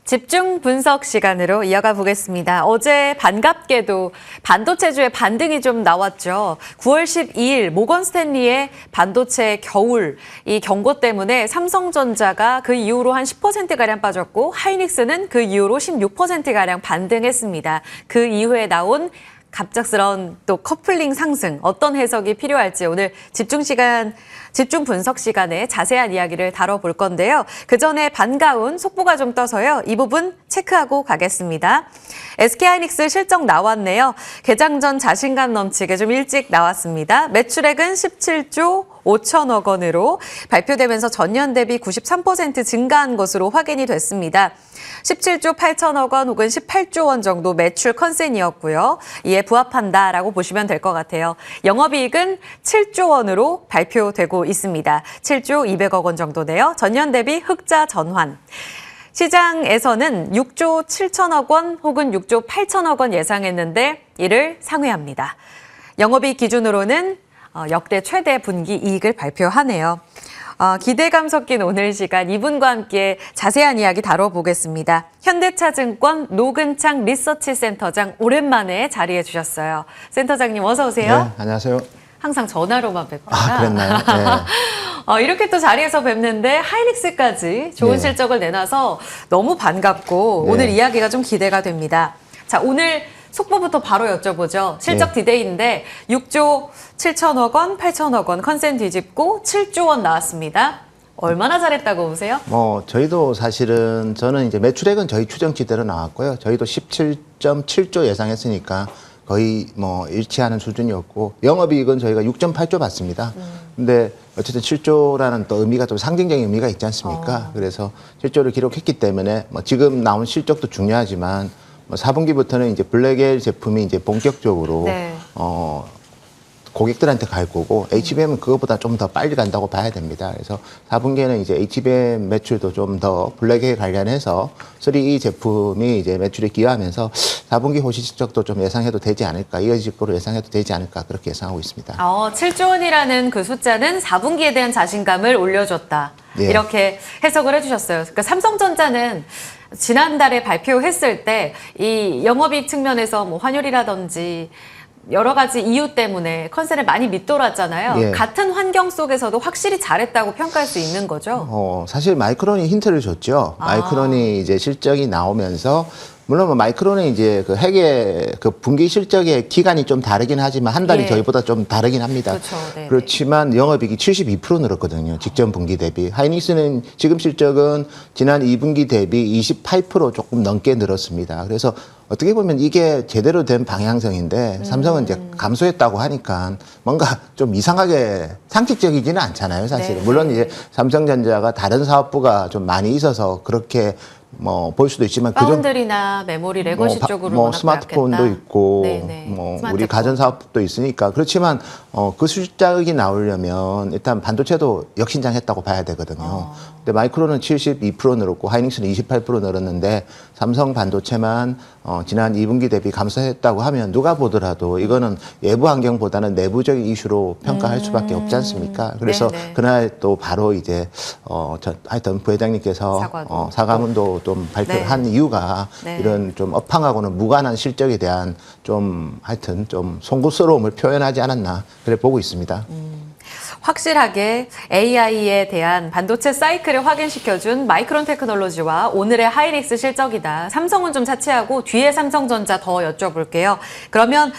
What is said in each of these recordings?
집중 분석 시간으로 이어가 보겠습니다. 어제 반갑게도 반도체주의 반등이 좀 나왔죠. 9월 12일 모건 스탠리의 반도체 겨울 이 경고 때문에 삼성전자가 그 이후로 한 10%가량 빠졌고 하이닉스는 그 이후로 16%가량 반등했습니다. 그 이후에 나온 갑작스러운 또 커플링 상승, 어떤 해석이 필요할지 오늘 집중 분석 시간에 자세한 이야기를 다뤄볼 건데요. 그 전에 반가운 속보가 좀 떠서요. 이 부분 체크하고 가겠습니다. SK하이닉스 실적 나왔네요. 개장 전 자신감 넘치게 좀 일찍 나왔습니다. 매출액은 17조 5천억 원으로 발표되면서 전년 대비 93% 증가한 것으로 확인이 됐습니다. 17조 8천억 원 혹은 18조 원 정도 매출 컨센이었고요. 이에 부합한다라고 보시면 될 것 같아요. 영업이익은 7조 원으로 발표되고 있습니다. 7조 200억 원 정도네요. 전년 대비 흑자 전환. 시장에서는 6조 7천억 원 혹은 6조 8천억 원 예상했는데 이를 상회합니다. 영업이익 기준으로는 역대 최대 분기 이익을 발표하네요. 기대감 섞인 오늘 시간 이분과 함께 자세한 이야기 다뤄보겠습니다. 현대차증권 노근창 리서치센터장 오랜만에 자리해 주셨어요. 센터장님 어서 오세요. 네, 안녕하세요. 항상 전화로만 뵙거나. 그랬나요? 네. 이렇게 또 자리에서 뵙는데 하이닉스까지 좋은 네. 실적을 내놔서 너무 반갑고 네. 오늘 이야기가 좀 기대가 됩니다. 자, 오늘 속보부터 바로 여쭤보죠. 실적 디데이인데 6조 7천억 원, 8천억 원 컨센 뒤집고 7조 원 나왔습니다. 얼마나 잘했다고 보세요? 저희도 사실은 저는 이제 매출액은 저희 추정치대로 나왔고요. 저희도 17.7조 예상했으니까 거의 일치하는 수준이었고 영업이익은 저희가 6.8조 받습니다. 근데 어쨌든 7조라는 또 의미가 좀 상징적인 의미가 있지 않습니까? 그래서 7조를 기록했기 때문에 지금 나온 실적도 중요하지만 4분기부터는 이제 블랙엘 제품이 이제 본격적으로 네. 고객들한테 갈 거고 HBM은 그것보다 좀 더 빨리 간다고 봐야 됩니다. 그래서 4분기에는 이제 HBM 매출도 좀 더 블랙에 관련해서 3E 제품이 이제 매출에 기여하면서 4분기 호시 실적도 좀 예상해도 되지 않을까, 이어질 거로 예상해도 되지 않을까 그렇게 예상하고 있습니다. 7조 원이라는 그 숫자는 4분기에 대한 자신감을 올려줬다. 예. 이렇게 해석을 해주셨어요. 그러니까 삼성전자는 지난달에 발표했을 때 이 영업이익 측면에서 환율이라든지 여러 가지 이유 때문에 컨센을 많이 밑돌았잖아요. 예. 같은 환경 속에서도 확실히 잘했다고 평가할 수 있는 거죠? 사실 마이크론이 힌트를 줬죠. 마이크론이 이제 실적이 나오면서 물론 마이크론은 이제 그 핵의 그 분기 실적의 기간이 좀 다르긴 하지만 한 달이 예. 저희보다 좀 다르긴 합니다. 그렇죠. 네네. 그렇지만 영업이익이 72% 늘었거든요. 직전 분기 대비. 하이닉스는 지금 실적은 지난 2분기 대비 28% 조금 넘게 늘었습니다. 그래서 어떻게 보면 이게 제대로 된 방향성인데 삼성은 이제 감소했다고 하니까 뭔가 좀 이상하게 상식적이지는 않잖아요, 사실은. 네. 물론 이제 삼성전자가 다른 사업부가 좀 많이 있어서 그렇게 볼 수도 있지만 파운드리나 메모리 레거시 쪽으로 워낙 스마트폰도 나갔겠다. 있고 네네. 우리 스마트폰. 가전 사업도 있으니까 그렇지만 그 실적이 나오려면 일단 반도체도 역신장했다고 봐야 되거든요. 근데 마이크론은 72% 늘었고 하이닉스는 28% 늘었는데 삼성 반도체만 지난 2분기 대비 감소했다고 하면 누가 보더라도 이거는 외부 환경보다는 내부적인 이슈로 평가할 수밖에 없지 않습니까? 그래서 네네. 그날 또 바로 이제 하여튼 부회장님께서 사과문도 좀 발표를 네. 한 이유가 네. 이런 좀 업황하고는 무관한 실적에 대한 좀 하여튼 좀 송구스러움을 표현하지 않았나 그래 보고 있습니다. 확실하게 AI에 대한 반도체 사이클을 확인시켜준 마이크론 테크놀로지와 오늘의 하이닉스 실적이다. 삼성은 좀 차치하고 뒤에 삼성전자 더 여쭤볼게요. 그러면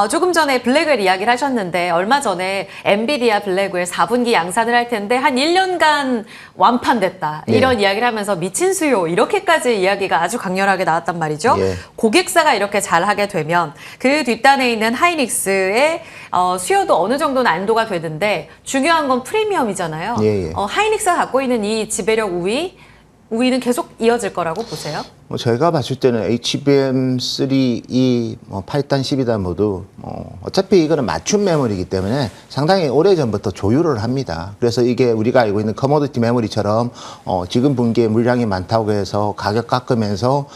조금 전에 블랙웰 이야기를 하셨는데 얼마 전에 엔비디아 블랙웰 4분기 양산을 할 텐데 한 1년간 완판됐다. 예. 이런 이야기를 하면서 미친 수요 이렇게까지 이야기가 아주 강렬하게 나왔단 말이죠. 예. 고객사가 이렇게 잘하게 되면 그 뒷단에 있는 하이닉스의 수요도 어느 정도는 안도가 되는데 중요한 건 프리미엄이잖아요. 예, 예. 하이닉스가 갖고 있는 이 지배력 우위는 계속 이어질 거라고 보세요? 저희가 봤을 때는 HBM3E, 8단, 12단 모두 어차피 이거는 맞춤 메모리이기 때문에 상당히 오래전부터 조율을 합니다. 그래서 이게 우리가 알고 있는 커모디티 메모리처럼 지금 분기에 물량이 많다고 해서 가격 깎으면서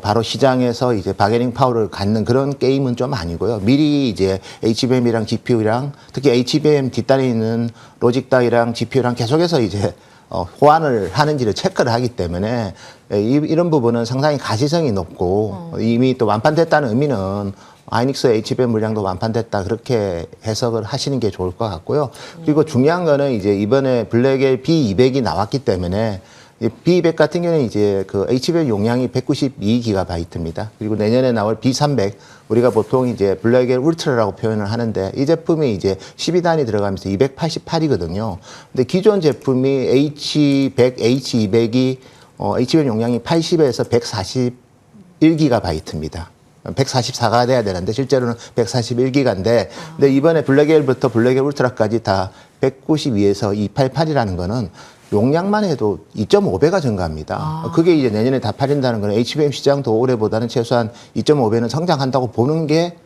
바로 시장에서 이제 바게닝 파워를 갖는 그런 게임은 좀 아니고요. 미리 이제 HBM이랑 GPU랑 특히 HBM 뒷단에 있는 로직다이랑 GPU랑 계속해서 이제 호환을 하는지를 체크를 하기 때문에 이런 부분은 상당히 가시성이 높고 이미 또 완판됐다는 의미는 하이닉스 HBM 물량도 완판됐다 그렇게 해석을 하시는 게 좋을 것 같고요. 그리고 중요한 거는 이제 이번에 블랙엘 B200이 나왔기 때문에 B200 같은 경우는 이제 그 HBM 용량이 192GB입니다. 그리고 내년에 나올 B300 우리가 보통 이제 블랙엘 울트라라고 표현을 하는데 이 제품이 이제 12단이 들어가면서 288이거든요. 근데 기존 제품이 H100, H200이 HBM 용량이 80에서 141GB입니다. 144가 돼야 되는데 실제로는 141기가인데 근데 이번에 블랙엘부터 블랙엘 울트라까지 다 192에서 288이라는 거는 용량만 해도 2.5배가 증가합니다. 그게 이제 내년에 다 팔린다는 거는 HBM 시장도 올해보다는 최소한 2.5배는 성장한다고 보는 게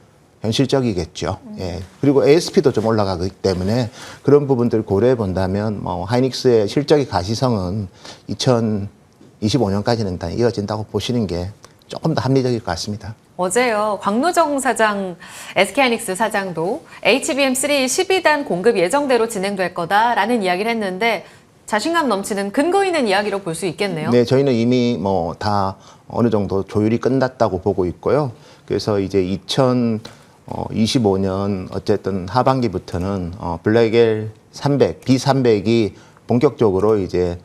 현실적이겠죠. 예. 그리고 ASP도 좀 올라가기 때문에 그런 부분들 고려해 본다면 뭐 하이닉스의 실적의 가시성은 2025년까지는 다 이어진다고 보시는 게 조금 더 합리적일 것 같습니다. 어제요, 광노정 사장, SK하이닉스 사장도 HBM3 12단 공급 예정대로 진행될 거다라는 이야기를 했는데 자신감 넘치는 근거 있는 이야기로 볼 수 있겠네요. 네, 저희는 이미 뭐 다 어느 정도 조율이 끝났다고 보고 있고요. 그래서 이제 2025년 어쨌든 하반기부터는 블랙엘 300, B300이 본격적으로 이제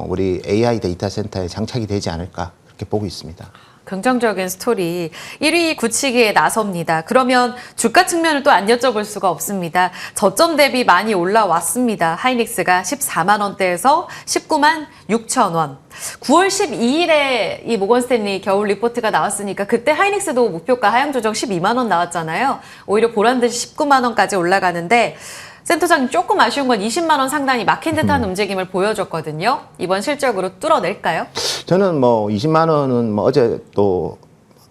우리 AI 데이터 센터에 장착이 되지 않을까 그렇게 보고 있습니다. 긍정적인 스토리. 1위 굳히기에 나섭니다. 그러면 주가 측면을 또 안 여쭤볼 수가 없습니다. 저점 대비 많이 올라왔습니다. 하이닉스가 14만 원대에서 19만 6천 원. 9월 12일에 이 모건스탠리 겨울 리포트가 나왔으니까 그때 하이닉스도 목표가 하향 조정 12만 원 나왔잖아요. 오히려 보란듯이 19만 원까지 올라가는데 센터장님 조금 아쉬운 건 20만 원 상단이 막힌 듯한 움직임을 보여줬거든요. 이번 실적으로 뚫어낼까요? 저는 뭐 20만 원은 뭐 어제 또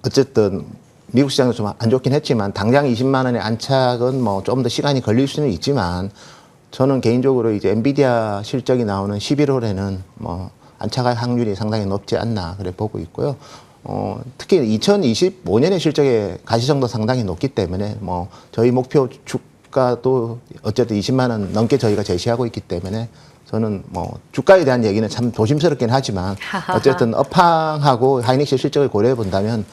어쨌든 미국 시장도 좀 안 좋긴 했지만 당장 20만 원의 안착은 뭐 좀 더 시간이 걸릴 수는 있지만 저는 개인적으로 이제 엔비디아 실적이 나오는 11월에는 뭐 안착할 확률이 상당히 높지 않나 그래 보고 있고요. 특히 2025년의 실적의 가시성도 상당히 높기 때문에 뭐 저희 목표 주가도 어쨌든 20만 원 넘게 저희가 제시하고 있기 때문에 저는 뭐 주가에 대한 얘기는 참 조심스럽긴 하지만 어쨌든 업황하고 하이닉스 실적을 고려해 본다면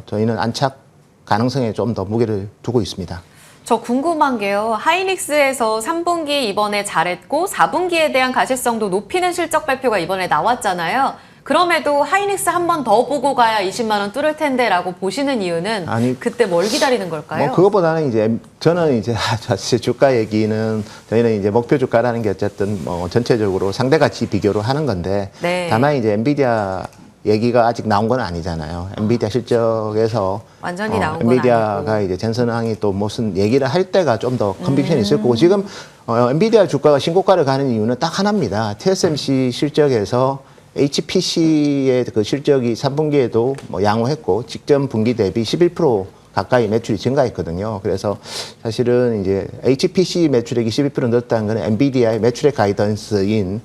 저희는 안착 가능성에 좀 더 무게를 두고 있습니다. 저 궁금한 게요. 하이닉스에서 3분기 이번에 잘했고 4분기에 대한 가시성도 높이는 실적 발표가 이번에 나왔잖아요. 그럼에도 하이닉스 한 번 더 보고 가야 20만 원 뚫을 텐데라고 보시는 이유는 아니, 그때 뭘 기다리는 걸까요? 뭐 그것보다는 이제 저는 이제 사실 주가 얘기는 저희는 이제 목표 주가라는 게 어쨌든 뭐 전체적으로 상대 가치 비교로 하는 건데 네. 다만 이제 엔비디아 얘기가 아직 나온 건 아니잖아요. 엔비디아 실적에서 완전히 나온 건 엔비디아가 아니고. 이제 젠슨항이 또 무슨 얘기를 할 때가 좀 더 컨빅션이 있을 거고 지금 엔비디아 주가가 신고가를 가는 이유는 딱 하나입니다. TSMC 실적에서 HPC의 그 실적이 3분기에도 뭐 양호했고 직전 분기 대비 11% 가까이 매출이 증가했거든요. 그래서 사실은 이제 HPC 매출액이 12% 늘었다는 건 엔비디아의 매출액 가이던스인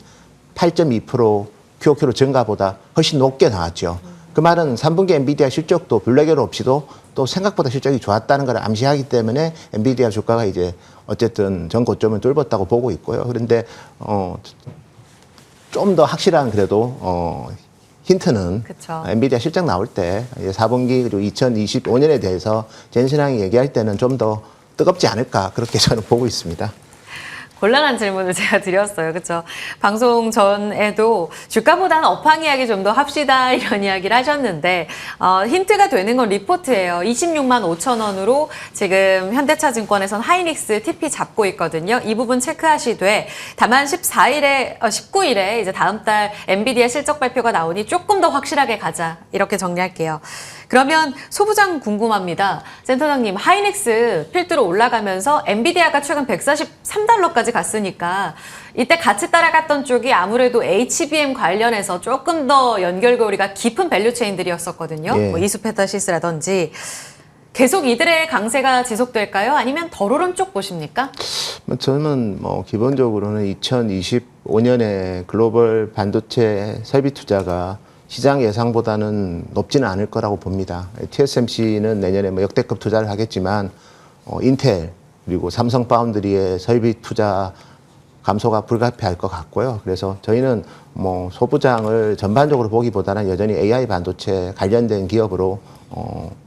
8.2% QOQ로 증가보다 훨씬 높게 나왔죠. 그 말은 3분기 엔비디아 실적도 블랙엘 없이도 또 생각보다 실적이 좋았다는 걸 암시하기 때문에 엔비디아 주가가 이제 어쨌든 전 고점을 뚫었다고 보고 있고요. 그런데 좀 더 확실한 그래도 힌트는 그쵸. 엔비디아 실적 나올 때 4분기 그리고 2025년에 대해서 젠슨항이 얘기할 때는 좀 더 뜨겁지 않을까 그렇게 저는 보고 있습니다. 곤란한 질문을 제가 드렸어요. 그렇죠? 방송 전에도 주가보다는 업황 이야기 좀 더 합시다 이런 이야기를 하셨는데 힌트가 되는 건 리포트예요. 26만 5천 원으로 지금 현대차증권에선 하이닉스 TP 잡고 있거든요. 이 부분 체크하시되 다만 19일에 이제 다음 달 엔비디아 실적 발표가 나오니 조금 더 확실하게 가자 이렇게 정리할게요. 그러면 소부장 궁금합니다. 센터장님, 하이닉스 필두로 올라가면서 엔비디아가 최근 143달러까지 갔으니까 이때 같이 따라갔던 쪽이 아무래도 HBM 관련해서 조금 더 연결고리가 깊은 밸류체인들이었었거든요. 예. 뭐 이수페타시스라든지. 계속 이들의 강세가 지속될까요? 아니면 덜 오른 쪽 보십니까? 저는 뭐 기본적으로는 2025년에 글로벌 반도체 설비 투자가 시장 예상보다는 높지는 않을 거라고 봅니다. TSMC는 내년에 뭐 역대급 투자를 하겠지만 인텔 그리고 삼성 파운드리의 설비 투자가 감소가 불가피할 것 같고요. 그래서 저희는 뭐 소부장을 전반적으로 보기보다는 여전히 AI 반도체 관련된 기업으로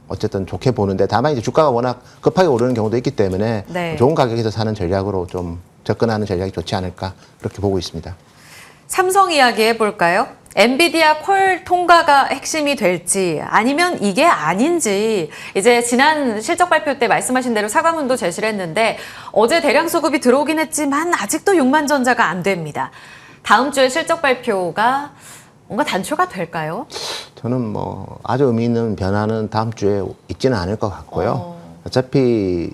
어쨌든 좋게 보는데, 다만 이제 주가가 워낙 급하게 오르는 경우도 있기 때문에 네. 좋은 가격에서 사는 전략으로 좀 접근하는 전략이 좋지 않을까 그렇게 보고 있습니다. 삼성 이야기 해볼까요? 엔비디아 콜 통과가 핵심이 될지 아니면 이게 아닌지, 이제 지난 실적 발표 때 말씀하신 대로 사과문도 제시를 했는데 어제 대량 수급이 들어오긴 했지만 아직도 6만 전자가 안 됩니다. 다음 주에 실적 발표가 뭔가 단초가 될까요? 저는 뭐 아주 의미 있는 변화는 다음 주에 있지는 않을 것 같고요. 어차피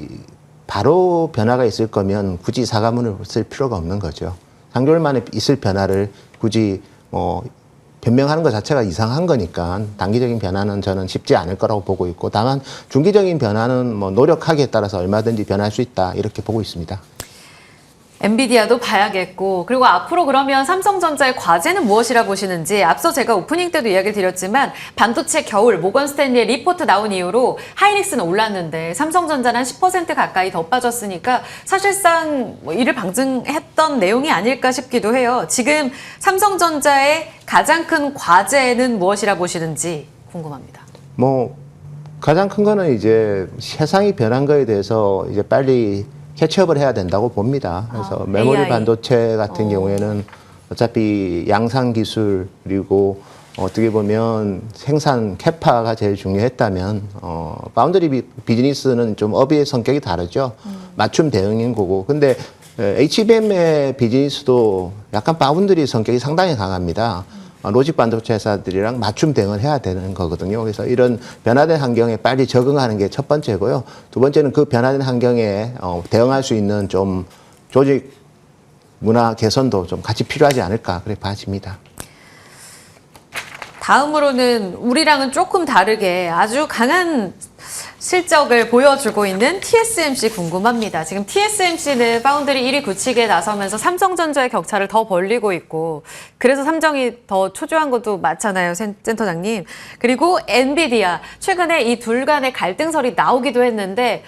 바로 변화가 있을 거면 굳이 사과문을 쓸 필요가 없는 거죠. 3개월 만에 있을 변화를 굳이 뭐 변명하는 것 자체가 이상한 거니까 단기적인 변화는 저는 쉽지 않을 거라고 보고 있고, 다만 중기적인 변화는 뭐 노력하기에 따라서 얼마든지 변할 수 있다 이렇게 보고 있습니다. 엔비디아도 봐야겠고, 그리고 앞으로 그러면 삼성전자의 과제는 무엇이라 보시는지, 앞서 제가 오프닝 때도 이야기를 드렸지만 반도체 겨울 모건 스탠리의 리포트 나온 이후로 하이닉스는 올랐는데 삼성전자는 한 10% 가까이 더 빠졌으니까 사실상 뭐 이를 방증했던 내용이 아닐까 싶기도 해요. 지금 삼성전자의 가장 큰 과제는 무엇이라 보시는지 궁금합니다. 뭐 가장 큰 거는 이제 세상이 변한 거에 대해서 이제 빨리 캐치업을 해야 된다고 봅니다. 그래서 메모리 AI. 반도체 같은 경우에는 어차피 양산 기술, 그리고 어떻게 보면 생산 캐파가 제일 중요했다면 파운드리 비즈니스는 좀 업의 성격이 다르죠. 맞춤 대응인 거고. 근데 HBM의 비즈니스도 약간 파운드리 성격이 상당히 강합니다. 로직 반도체 회사들이랑 맞춤 대응을 해야 되는 거거든요. 그래서 이런 변화된 환경에 빨리 적응하는 게 첫 번째고요. 두 번째는 그 변화된 환경에 대응할 수 있는 좀 조직 문화 개선도 좀 같이 필요하지 않을까 그렇게 봐집니다. 다음으로는 우리랑은 조금 다르게 아주 강한 실적을 보여주고 있는 TSMC 궁금합니다. 지금 TSMC는 파운드리 1위 굳히기에 나서면서 삼성전자의 격차를 더 벌리고 있고, 그래서 삼정이 더 초조한 것도 맞잖아요, 센터장님. 그리고 엔비디아, 최근에 이 둘 간의 갈등설이 나오기도 했는데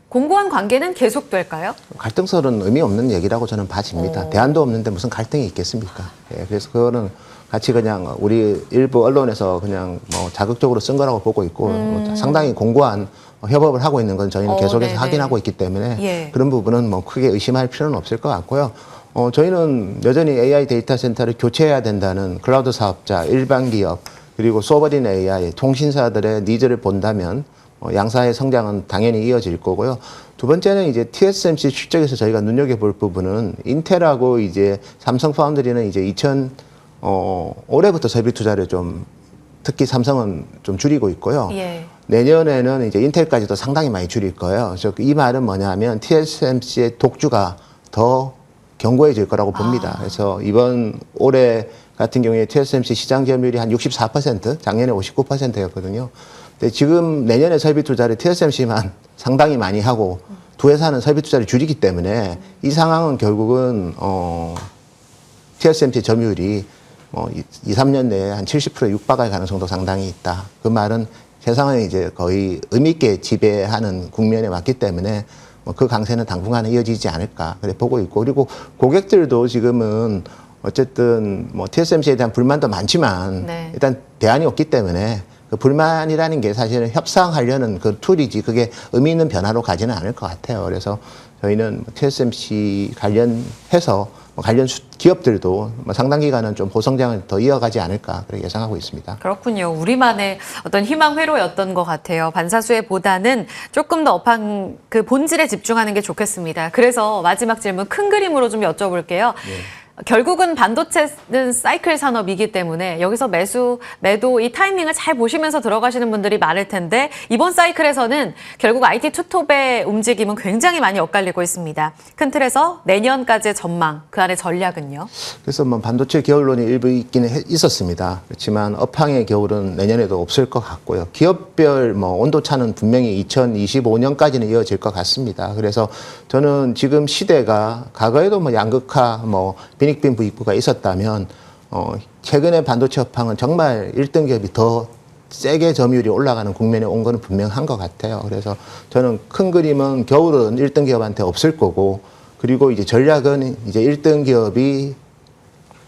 공고한 관계는 계속될까요? 갈등설은 의미 없는 얘기라고 저는 봐집니다. 대안도 없는데 무슨 갈등이 있겠습니까? 예, 그래서 그거는 같이 그냥 우리 일부 언론에서 그냥 뭐 자극적으로 쓴 거라고 보고 있고, 상당히 공고한 협업을 하고 있는 건 저희는 계속해서 네네. 확인하고 있기 때문에 예. 그런 부분은 뭐 크게 의심할 필요는 없을 것 같고요. 저희는 여전히 AI 데이터 센터를 교체해야 된다는 클라우드 사업자, 일반 기업, 그리고 소버린 AI, 통신사들의 니즈를 본다면 양사의 성장은 당연히 이어질 거고요. 두 번째는 이제 TSMC 실적에서 저희가 눈여겨볼 부분은 인텔하고 이제 삼성 파운드리는 이제 올해부터 설비 투자를 좀 특히 삼성은 좀 줄이고 있고요. 예. 내년에는 이제 인텔까지도 상당히 많이 줄일 거예요. 그래서 이 말은 뭐냐면 TSMC의 독주가 더 견고해질 거라고 봅니다. 그래서 이번 올해 같은 경우에 TSMC 시장 점유율이 한 64%, 작년에 59%였거든요. 근데 지금 내년에 설비 투자를 TSMC만 상당히 많이 하고 두 회사는 설비 투자를 줄이기 때문에 이 상황은 결국은 TSMC 점유율이 2, 3년 내에 한 70% 육박할 가능성도 상당히 있다. 그 말은 세상을 이제 거의 의미 있게 지배하는 국면에 왔기 때문에 그 강세는 당분간은 이어지지 않을까 그래 보고 있고, 그리고 고객들도 지금은 어쨌든 뭐 TSMC에 대한 불만도 많지만 네. 일단 대안이 없기 때문에 그 불만이라는 게 사실은 협상하려는 그 툴이지 그게 의미 있는 변화로 가지는 않을 것 같아요. 그래서 저희는 TSMC 관련해서 관련 기업들도 상당 기간은 좀 고성장을 더 이어가지 않을까 그렇게 예상하고 있습니다. 그렇군요. 우리만의 어떤 희망 회로였던 것 같아요. 반사수혜보다는 조금 더 업한 그 본질에 집중하는 게 좋겠습니다. 그래서 마지막 질문 큰 그림으로 좀 여쭤볼게요. 결국은 반도체는 사이클 산업이기 때문에 여기서 매도 이 타이밍을 잘 보시면서 들어가시는 분들이 많을 텐데, 이번 사이클에서는 결국 IT 투톱의 움직임은 굉장히 많이 엇갈리고 있습니다. 큰 틀에서 내년까지의 전망, 그 안에 전략은요? 그래서 뭐 반도체 겨울론이 일부 있기는 있었습니다. 그렇지만 업황의 겨울은 내년에도 없을 것 같고요. 기업별 뭐 온도차는 분명히 2025년까지는 이어질 것 같습니다. 그래서 저는 지금 시대가 과거에도 뭐 양극화, 뭐 빈익빈 부익부가 있었다면 최근에 반도체 업황은 정말 1등 기업이 더 세게 점유율이 올라가는 국면에 온 거는 분명한 것 같아요. 그래서 저는 큰 그림은 겨울은 1등 기업한테 없을 거고 그리고 이제 전략은 이제 1등 기업이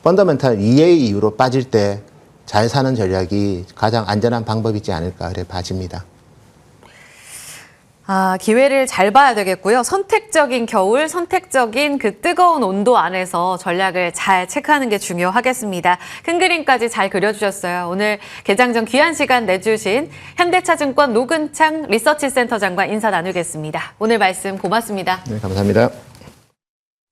펀더멘탈 2의 이유로 빠질 때 잘 사는 전략이 가장 안전한 방법이지 않을까 그래 봐집니다. 기회를 잘 봐야 되겠고요. 선택적인 겨울, 선택적인 그 뜨거운 온도 안에서 전략을 잘 체크하는 게 중요하겠습니다. 큰 그림까지 잘 그려주셨어요. 오늘 개장 전 귀한 시간 내주신 현대차증권 노근창 리서치센터장과 인사 나누겠습니다. 오늘 말씀 고맙습니다. 네, 감사합니다.